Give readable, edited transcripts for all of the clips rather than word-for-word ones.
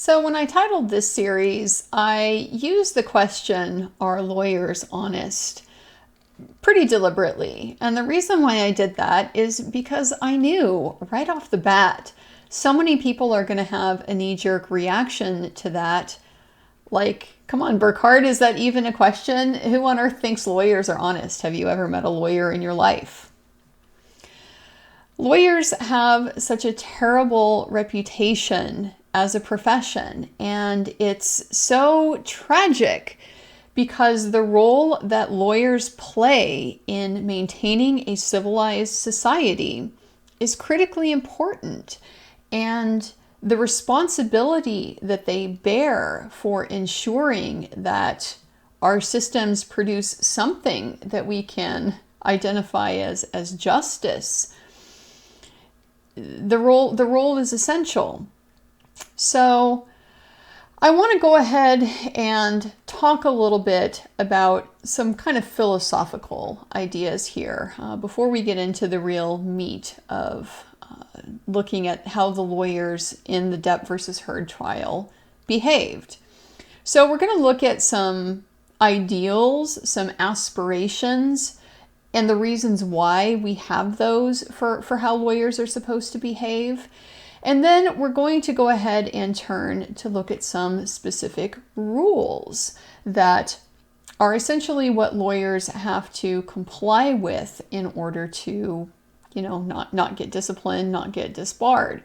So when I titled this series, I used the question, are lawyers honest? Pretty deliberately. And the reason why I did that is because I knew right off the bat, so many people are going to have a knee-jerk reaction to that. Like, come on, Burkhart, is that even a question? Who on earth thinks lawyers are honest? Have you ever met a lawyer in your life? Lawyers have such a terrible reputation as a profession, and it's so tragic because the role that lawyers play in maintaining a civilized society is critically important, and the responsibility that they bear for ensuring that our systems produce something that we can identify as justice, the role is essential. So I want to go ahead and talk a little bit about some kind of philosophical ideas here before we get into the real meat of looking at how the lawyers in the Depp versus Heard trial behaved. So we're going to look at some ideals, some aspirations, and the reasons why we have those for how lawyers are supposed to behave. And then we're going to go ahead and turn to look at some specific rules that are essentially what lawyers have to comply with in order to, not get disciplined, not get disbarred.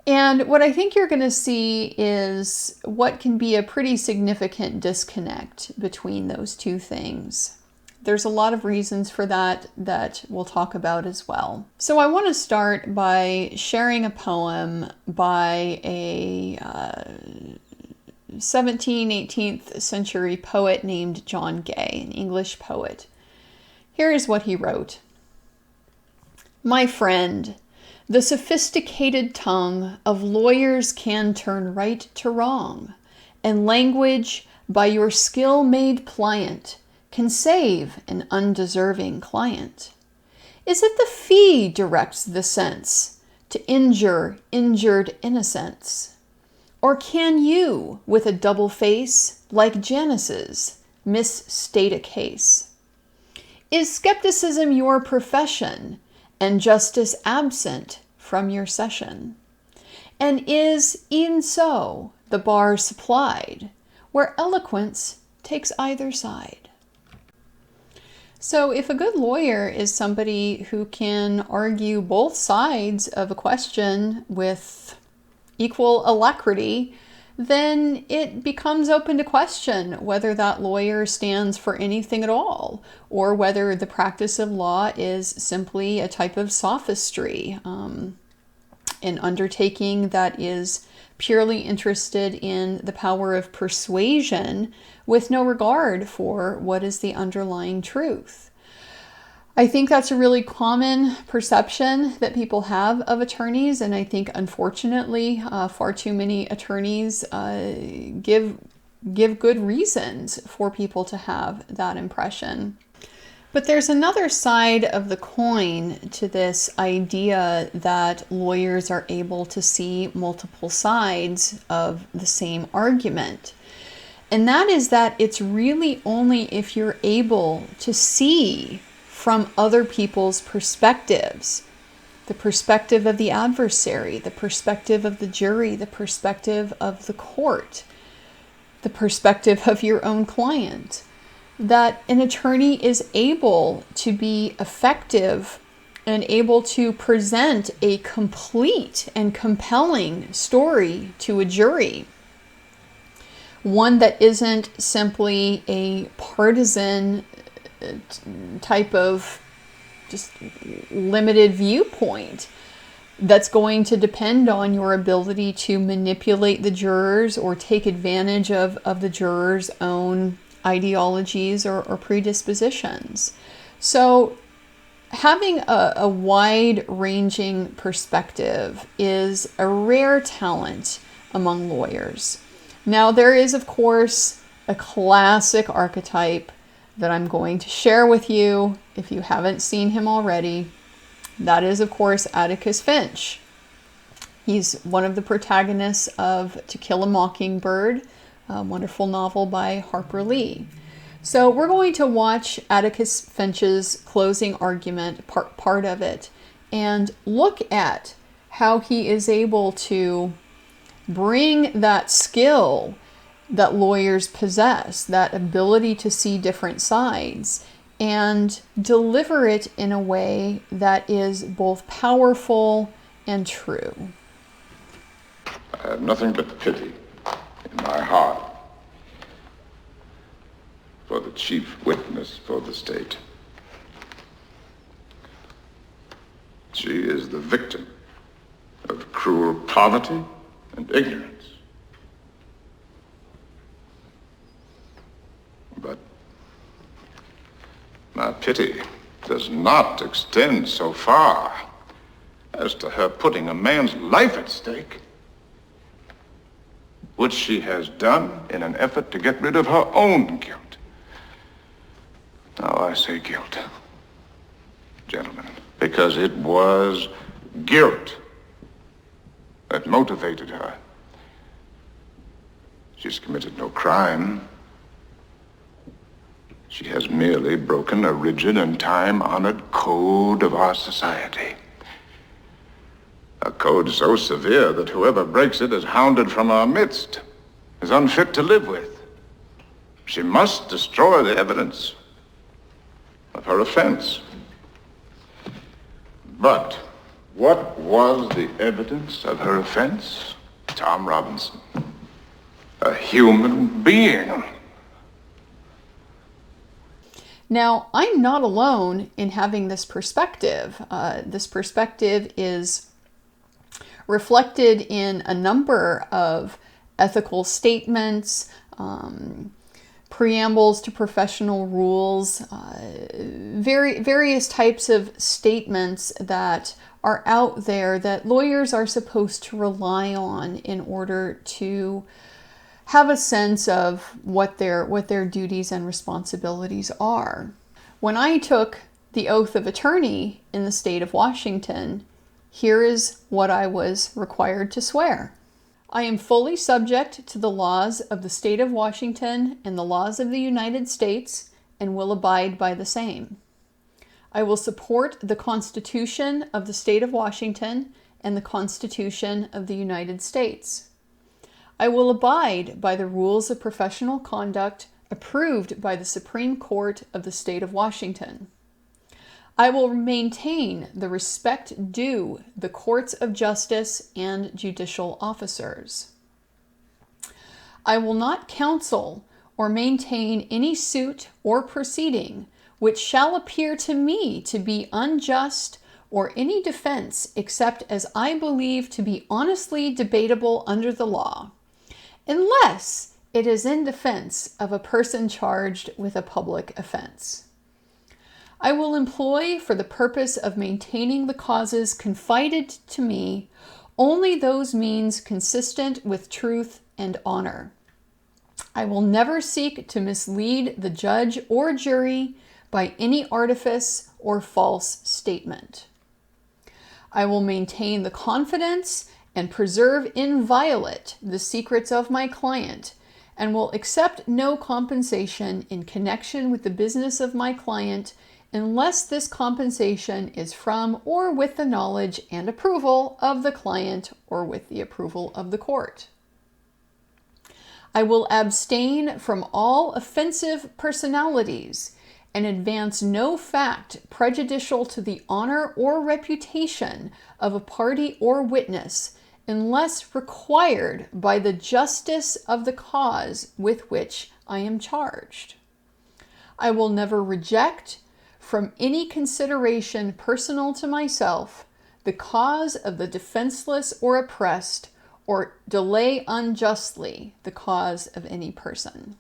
And what I think you're going to see is what can be a pretty significant disconnect between those two things. There's a lot of reasons for that we'll talk about as well. So I want to start by sharing a poem by a 18th century poet named John Gay, an English poet. Here is what he wrote. My friend, the sophisticated tongue of lawyers can turn right to wrong, and language, by your skill made pliant, can save an undeserving client. Is it the fee directs the sense to injure injured innocence? Or can you, with a double face like Janus's, misstate a case? Is skepticism your profession, and justice absent from your session? And is e'en so the bar supplied, where eloquence takes either side? So if a good lawyer is somebody who can argue both sides of a question with equal alacrity, then it becomes open to question whether that lawyer stands for anything at all, or whether the practice of law is simply a type of sophistry, an undertaking that is purely interested in the power of persuasion with no regard for what is the underlying truth. I think that's a really common perception that people have of attorneys, and I think unfortunately far too many attorneys give good reasons for people to have that impression. But there's another side of the coin to this idea that lawyers are able to see multiple sides of the same argument. And that is that it's really only if you're able to see from other people's perspectives, the perspective of the adversary, the perspective of the jury, the perspective of the court, the perspective of your own client, that an attorney is able to be effective and able to present a complete and compelling story to a jury. One that isn't simply a partisan type of just limited viewpoint that's going to depend on your ability to manipulate the jurors or take advantage of the jurors' own ideologies or predispositions. So having a wide-ranging perspective is a rare talent among lawyers. Now, there is, of course, a classic archetype that I'm going to share with you if you haven't seen him already. That is, of course, Atticus Finch. He's one of the protagonists of To Kill a Mockingbird, a wonderful novel by Harper Lee. So we're going to watch Atticus Finch's closing argument, part of it, and look at how he is able to bring that skill that lawyers possess, that ability to see different sides, and deliver it in a way that is both powerful and true. I have nothing but pity in my heart for the chief witness for the state. She is the victim of cruel poverty and ignorance. But my pity does not extend so far as to her putting a man's life at stake, which she has done in an effort to get rid of her own guilt. Now I say guilt, gentlemen, because it was guilt that motivated her. She's committed no crime. She has merely broken a rigid and time-honored code of our society. A code so severe that whoever breaks it is hounded from our midst, is unfit to live with. She must destroy the evidence of her offense. But what was the evidence of her offense? Tom Robinson, a human being. Now, I'm not alone in having this perspective. This perspective is reflected in a number of ethical statements, preambles to professional rules, various types of statements that are out there that lawyers are supposed to rely on in order to have a sense of what their duties and responsibilities are. When I took the oath of attorney in the state of Washington, here is what I was required to swear. I am fully subject to the laws of the state of Washington and the laws of the United States and will abide by the same. I will support the Constitution of the state of Washington and the Constitution of the United States. I will abide by the rules of professional conduct approved by the Supreme Court of the state of Washington. I will maintain the respect due the courts of justice and judicial officers. I will not counsel or maintain any suit or proceeding which shall appear to me to be unjust or any defense except as I believe to be honestly debatable under the law, unless it is in defense of a person charged with a public offense. I will employ for the purpose of maintaining the causes confided to me only those means consistent with truth and honor. I will never seek to mislead the judge or jury by any artifice or false statement. I will maintain the confidence and preserve inviolate the secrets of my client, and will accept no compensation in connection with the business of my client unless this compensation is from or with the knowledge and approval of the client or with the approval of the court. I will abstain from all offensive personalities and advance no fact prejudicial to the honor or reputation of a party or witness unless required by the justice of the cause with which I am charged. I will never reject, from any consideration personal to myself, the cause of the defenseless or oppressed, or delay unjustly the cause of any person.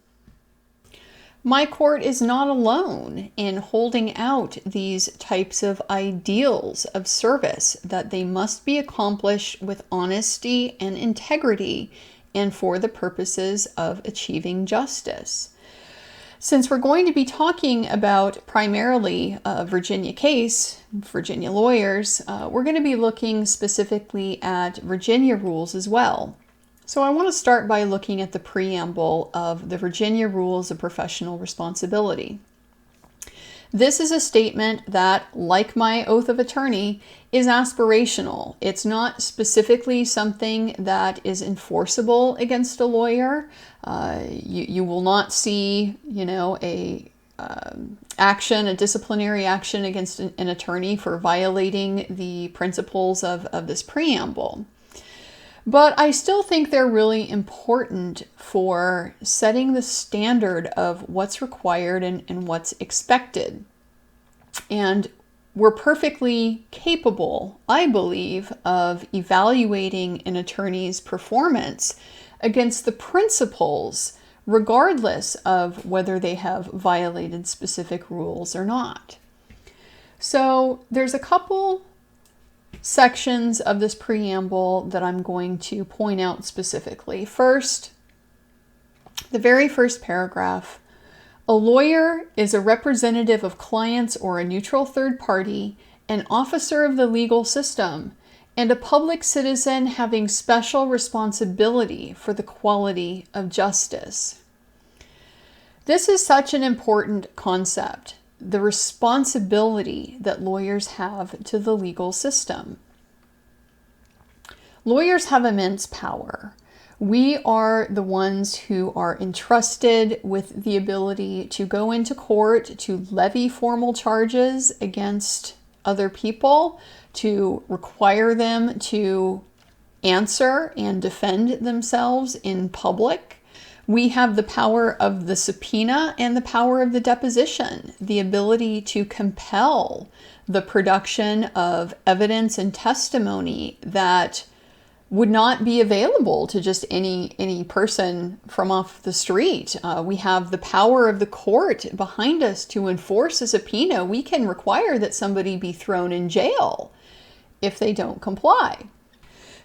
My court is not alone in holding out these types of ideals of service, that they must be accomplished with honesty and integrity and for the purposes of achieving justice. Since we're going to be talking about primarily a Virginia case, Virginia lawyers, we're going to be looking specifically at Virginia rules as well. So I want to start by looking at the preamble of the Virginia Rules of Professional Responsibility. This is a statement that, like my oath of attorney, is aspirational. It's not specifically something that is enforceable against a lawyer. You will not see, a disciplinary action against an attorney for violating the principles of this preamble. But I still think they're really important for setting the standard of what's required and what's expected. And we're perfectly capable, I believe, of evaluating an attorney's performance against the principles, regardless of whether they have violated specific rules or not. So there's a couple sections of this preamble that I'm going to point out specifically. First, the very first paragraph: a lawyer is a representative of clients or a neutral third party, an officer of the legal system, and a public citizen having special responsibility for the quality of justice. This is such an important concept, the responsibility that lawyers have to the legal system. Lawyers have immense power. We are the ones who are entrusted with the ability to go into court, to levy formal charges against other people, to require them to answer and defend themselves in public. We have the power of the subpoena and the power of the deposition, the ability to compel the production of evidence and testimony that would not be available to just any person from off the street. We have the power of the court behind us to enforce a subpoena. We can require that somebody be thrown in jail if they don't comply.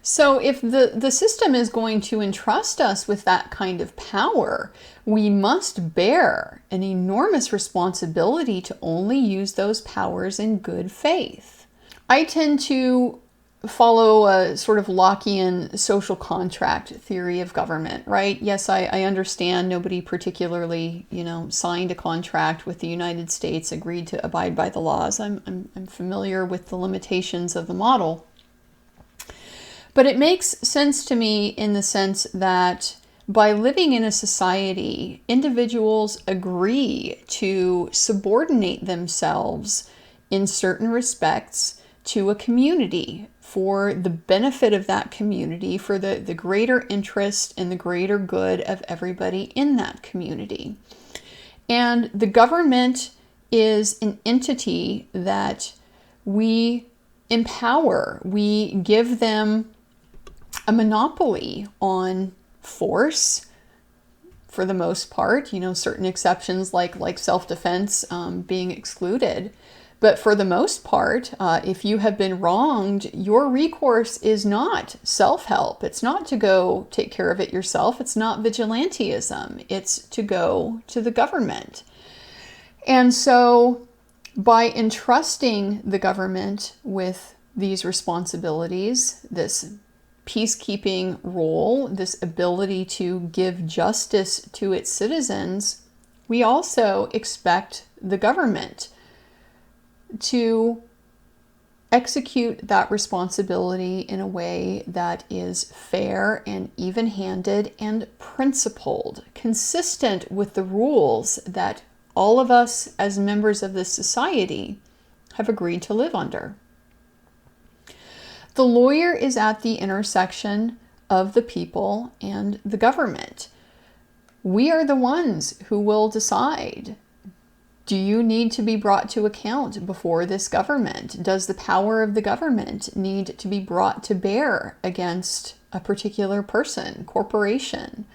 So if the system is going to entrust us with that kind of power, we must bear an enormous responsibility to only use those powers in good faith. I tend to follow a sort of Lockean social contract theory of government, right? Yes, I understand nobody particularly, signed a contract with the United States, agreed to abide by the laws. I'm familiar with the limitations of the model. But it makes sense to me in the sense that by living in a society, individuals agree to subordinate themselves in certain respects to a community for the benefit of that community, for the greater interest and the greater good of everybody in that community. And the government is an entity that we empower. We give them a monopoly on force for the most part, certain exceptions like self-defense being excluded. But for the most part, if you have been wronged, your recourse is not self-help. It's not to go take care of it yourself. It's not vigilantism. It's to go to the government. And so by entrusting the government with these responsibilities, this peacekeeping role, this ability to give justice to its citizens, we also expect the government to execute that responsibility in a way that is fair and even-handed and principled, consistent with the rules that all of us as members of this society have agreed to live under. The lawyer is at the intersection of the people and the government. We are the ones who will decide, do you need to be brought to account before this government? Does the power of the government need to be brought to bear against a particular person, corporation,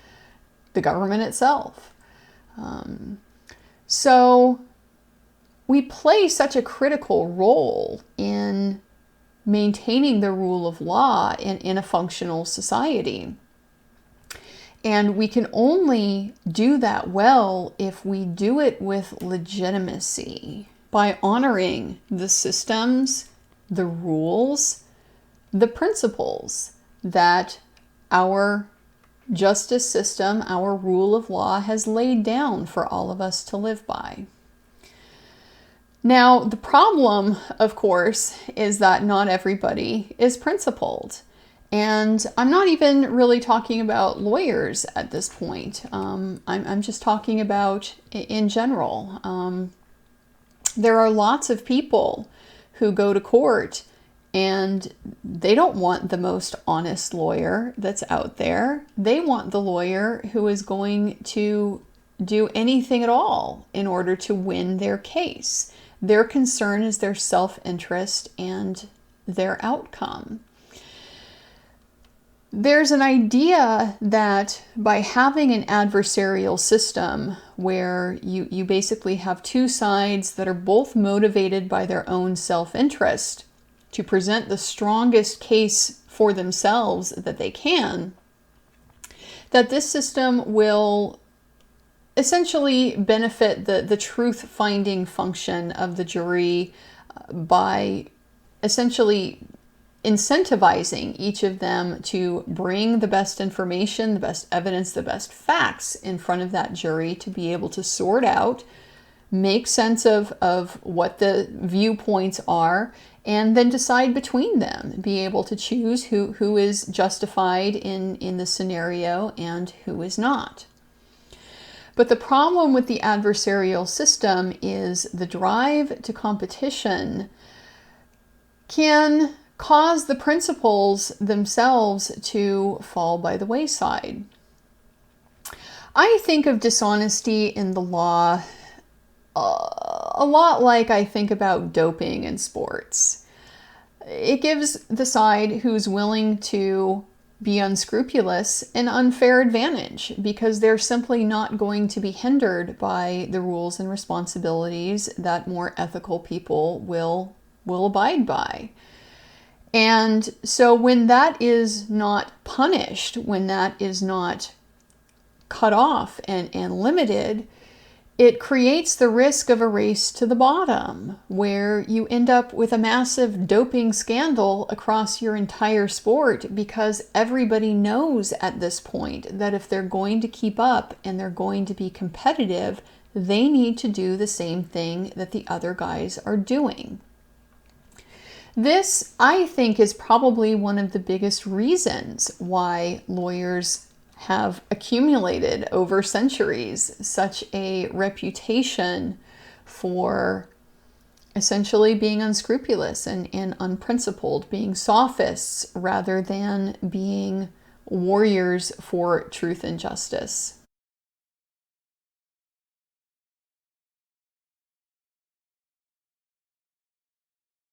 the government itself? So we play such a critical role in maintaining the rule of law in a functional society. And we can only do that well if we do it with legitimacy, by honoring the systems, the rules, the principles that our justice system, our rule of law has laid down for all of us to live by. Now, the problem, of course, is that not everybody is principled. And I'm not even really talking about lawyers at this point. I'm just talking about in general. There are lots of people who go to court and they don't want the most honest lawyer that's out there. They want the lawyer who is going to do anything at all in order to win their case. Their concern is their self-interest and their outcome. There's an idea that by having an adversarial system where you basically have two sides that are both motivated by their own self-interest to present the strongest case for themselves that they can, that this system will essentially benefit the truth-finding function of the jury by essentially incentivizing each of them to bring the best information, the best evidence, the best facts in front of that jury to be able to sort out, make sense of what the viewpoints are, and then decide between them, be able to choose who is justified in the scenario and who is not. But the problem with the adversarial system is the drive to competition can cause the principles themselves to fall by the wayside. I think of dishonesty in the law a lot like I think about doping in sports. It gives the side who's willing to be unscrupulous an unfair advantage because they're simply not going to be hindered by the rules and responsibilities that more ethical people will abide by. And so when that is not punished, when that is not cut off and limited, it creates the risk of a race to the bottom, where you end up with a massive doping scandal across your entire sport because everybody knows at this point that if they're going to keep up and they're going to be competitive, they need to do the same thing that the other guys are doing. This, I think, is probably one of the biggest reasons why lawyers have accumulated over centuries such a reputation for essentially being unscrupulous and unprincipled, being sophists rather than being warriors for truth and justice.